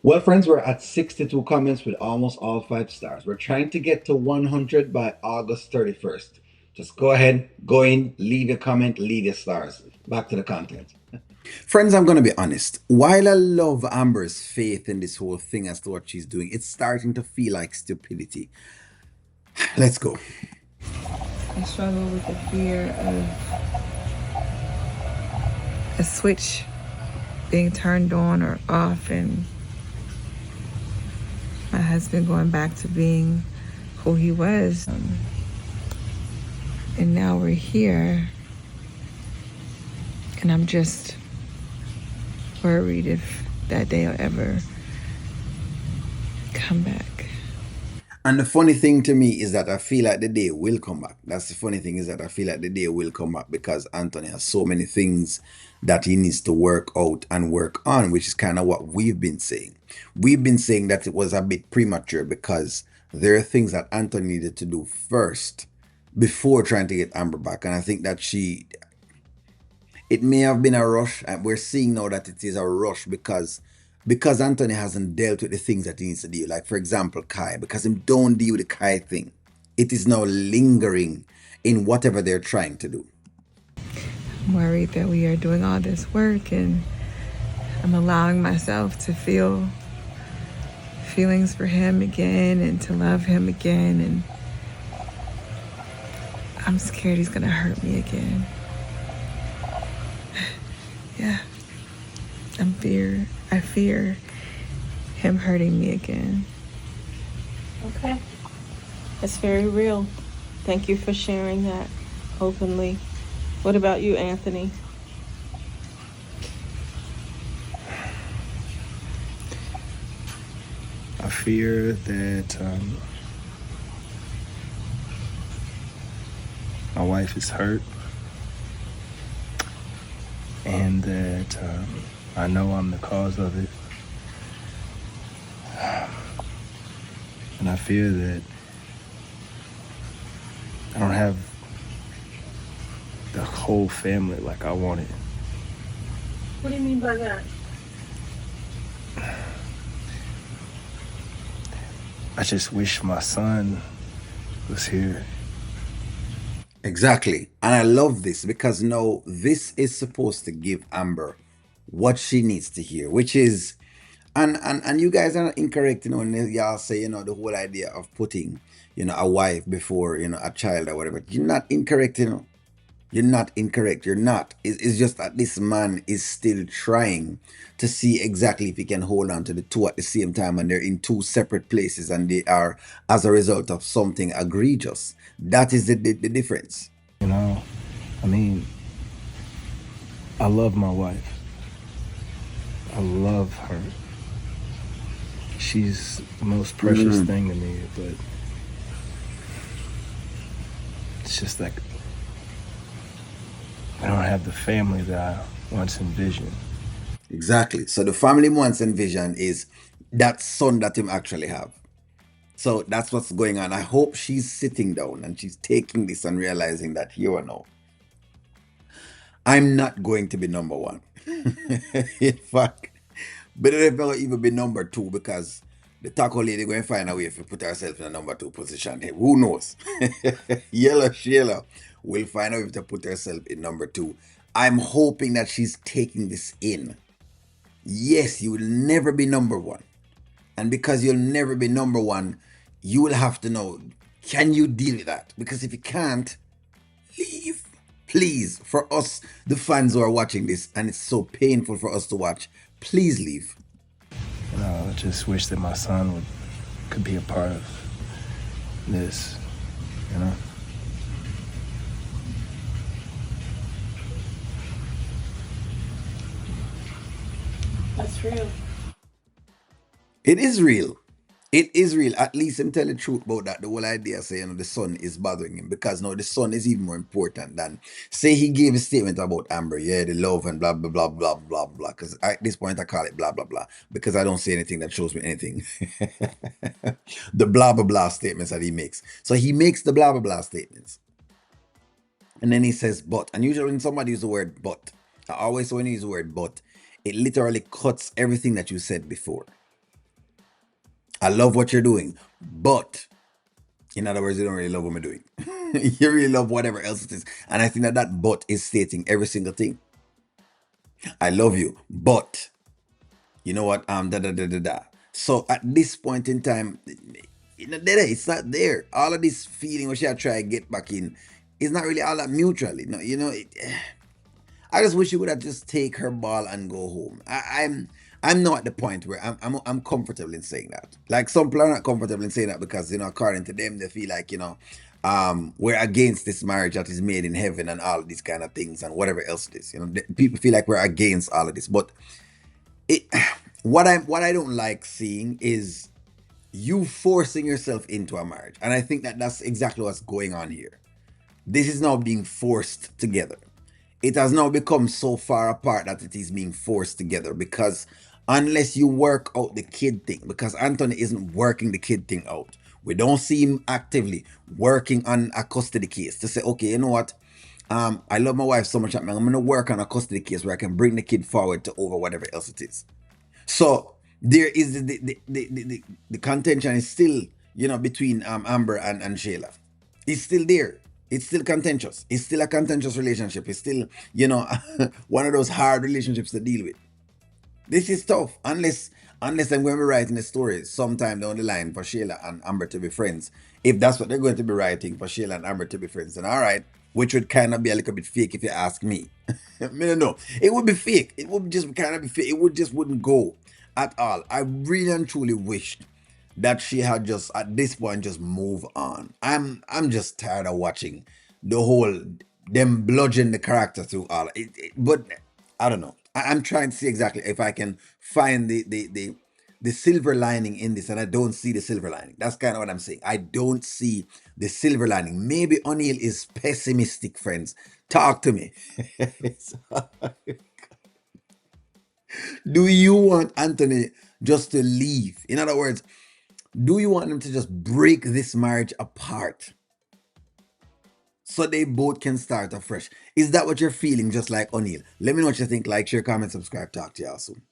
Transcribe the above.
Well, friends, we're at 62 comments with almost all 5 stars. We're trying to get to 100 by August 31st. Just go ahead, go in, leave your comment, leave your stars. Back to the content. Friends, I'm going to be honest. While I love Amber's faith in this whole thing as to what she's doing, it's starting to feel like stupidity. Let's go. I struggle with the fear of a switch being turned on or off, and my husband going back to being who he was. And now we're here, and I'm just worried if that day will ever come back. And the funny thing to me is that I feel like the day will come back. That's the funny thing, is that I feel like the day will come back because Anthony has so many things that he needs to work out and work on, which is kind of what we've been saying. We've been saying that it was a bit premature because there are things that Anthony needed to do first before trying to get Amber back. And I think that it may have been a rush, and we're seeing now that it is a rush because Anthony hasn't dealt with the things that he needs to deal. Like, for example, Kai, because him don't deal with the Kai thing. It is now lingering in whatever they're trying to do. I'm worried that we are doing all this work and I'm allowing myself to feel feelings for him again and to love him again, and I'm scared he's gonna hurt me again. Yeah. I fear him hurting me again. Okay. That's very real. Thank you for sharing that openly. What about you, Anthony? I fear that my wife is hurt, and that I know I'm the cause of it. And I fear that I don't have the whole family like I wanted. What do you mean by that? I just wish my son was here. Exactly. And I love this because no, this is supposed to give Amber what she needs to hear, which is, and you guys are not incorrect, when y'all say, the whole idea of putting, a wife before, a child or whatever. You're not incorrect. You're not incorrect. You're not. It's just that this man is still trying to see exactly if he can hold on to the two at the same time, and they're in two separate places, and they are as a result of something egregious. That is the difference. You know, I mean, I love my wife. I love her. She's the most precious thing to me, but it's just like I don't have the family that I once envisioned. Exactly. So the family wants and vision is that son that him actually have. So that's what's going on. I hope she's sitting down and she's taking this and realizing that here or now, I'm not going to be number one. In fact, better if I even be number two, because the taco lady going to find a way to put herself in a number two position. Hey, who knows? Yellow Shayla will find a way to put herself in number two. I'm hoping that she's taking this in. Yes, you will never be number one. And because you'll never be number one, you will have to know, can you deal with that? Because if you can't, leave. Please, for us, the fans who are watching this, and it's so painful for us to watch, please leave. I just wish that my son could be a part of this, you know? That's real. It is real. It is real. At least him tell the truth about that. The whole idea say, the son is bothering him, because now the son is even more important than, say he gave a statement about Amber, yeah, the love and blah blah blah blah blah blah. Because at this point I call it blah blah blah because I don't see anything that shows me anything. The blah blah blah statements that he makes. So he makes the blah blah blah statements, and then he says but. And usually when somebody uses the word but, I always when he uses the word but, it literally cuts everything that you said before. I love what you're doing, but in other words, you don't really love what I'm doing. You really love whatever else it is. And I think that that but is stating every single thing. I love you, but you know what? Da da da da da. So at this point in time, it's not there. All of this feeling which I try to get back in is not really all that mutual. I just wish you would have just take her ball and go home. I'm not at the point where I'm comfortable in saying that. Like some people are not comfortable in saying that because according to them they feel like we're against this marriage that is made in heaven and all of these kind of things and whatever else it is. People feel like we're against all of this, but it what I don't like seeing is you forcing yourself into a marriage, and I think that that's exactly what's going on here. This is now being forced together. It has now become so far apart that it is being forced together because unless you work out the kid thing, because Anthony isn't working the kid thing out, we don't see him actively working on a custody case to say, okay, you know what? I love my wife so much. I'm going to work on a custody case where I can bring the kid forward to over whatever else it is. So there is the contention is still between Amber and Shayla. It's still there. It's still contentious. It's still a contentious relationship. It's still one of those hard relationships to deal with. This is tough unless I'm going to be writing a story sometime down the line for Shayla and Amber to be friends. If that's what they're going to be writing for Shayla and Amber to be friends, then all right, which would kind of be a little bit fake if you ask me. I don't know. It would be fake. It would just kind of be fake. It would just wouldn't go at all. I really and truly wished that she had just at this point just move on. I'm just tired of watching the whole them bludgeon the character through all but I don't know. I'm trying to see exactly if I can find the silver lining in this, and I don't see the silver lining. That's kind of what I'm saying. I don't see the silver lining. Maybe O'Neill is pessimistic, friends. Talk to me. Do you want Anthony just to leave? In other words, do you want him to just break this marriage apart so they both can start afresh? Is that what you're feeling, just like O'Neill? Let me know what you think. Like, share, comment, subscribe. Talk to y'all soon.